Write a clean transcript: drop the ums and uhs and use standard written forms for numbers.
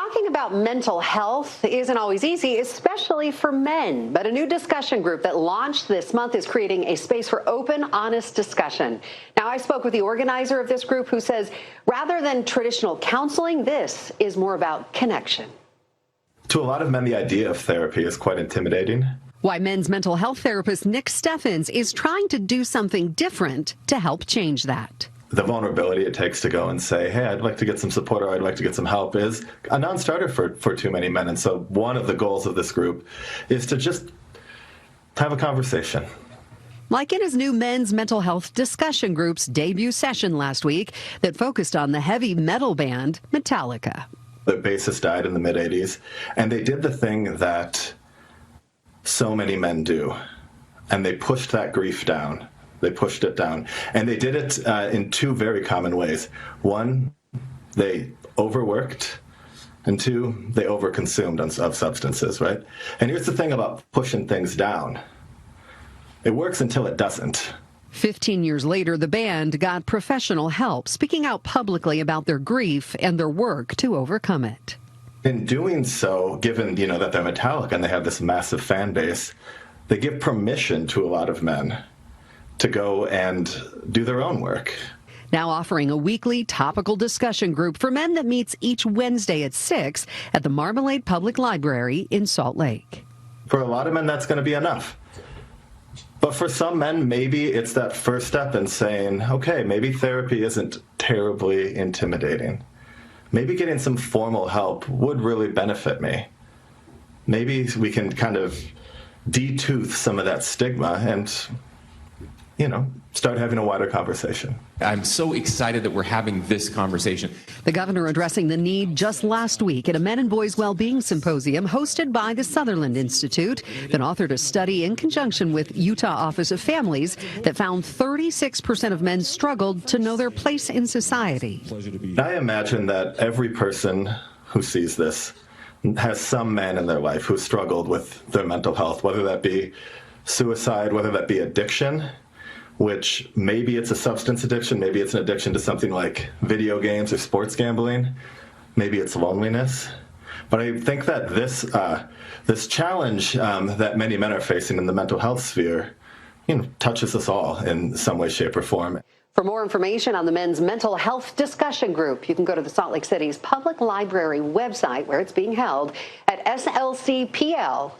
Talking about mental health isn't always easy, especially for men. But a new discussion group that launched this month is creating a space for open, honest discussion. Now, I spoke with the organizer of this group who says rather than traditional counseling, this is more about connection. To a lot of men, the idea of therapy is quite intimidating. Why men's mental health therapist Nick Steffens is trying to do something different to help change that. The vulnerability it takes to go and say, hey, I'd like to get some support or I'd like to get some help is a non-starter for too many men. And so one of the goals of this group is to just have a conversation. Like in his new men's mental health discussion group's debut session last week that focused on the heavy metal band Metallica. The bassist died in the mid-'80s, and they did the thing that so many men do, and they pushed that grief down. They pushed it down. And they did it in two very common ways. One, they overworked, and two, they overconsumed of substances, right? And here's the thing about pushing things down. It works until it doesn't. 15 years later, the band got professional help, speaking out publicly about their grief and their work to overcome it. In doing so, given that they're Metallica and they have this massive fan base, they give permission to a lot of men to go and do their own work. Now offering a weekly topical discussion group for men that meets each Wednesday at 6 at the Marmalade Public Library in Salt Lake. For a lot of men, that's going to be enough. But for some men, maybe it's that first step in saying, okay, maybe therapy isn't terribly intimidating. Maybe getting some formal help would really benefit me. Maybe we can kind of detooth some of that stigma and start having a wider conversation. I'm so excited that we're having this conversation. The governor addressing the need just last week at a Men and Boys Wellbeing Symposium hosted by the Sutherland Institute that authored a study in conjunction with Utah Office of Families that found 36% of men struggled to know their place in society. I imagine that every person who sees this has some man in their life who struggled with their mental health, whether that be suicide, whether that be addiction, which maybe it's a substance addiction, maybe it's an addiction to something like video games or sports gambling, maybe it's loneliness. But I think that this challenge that many men are facing in the mental health sphere, touches us all in some way, shape, or form. For more information on the men's mental health discussion group, you can go to the Salt Lake City's Public Library website where it's being held at slcpl.org.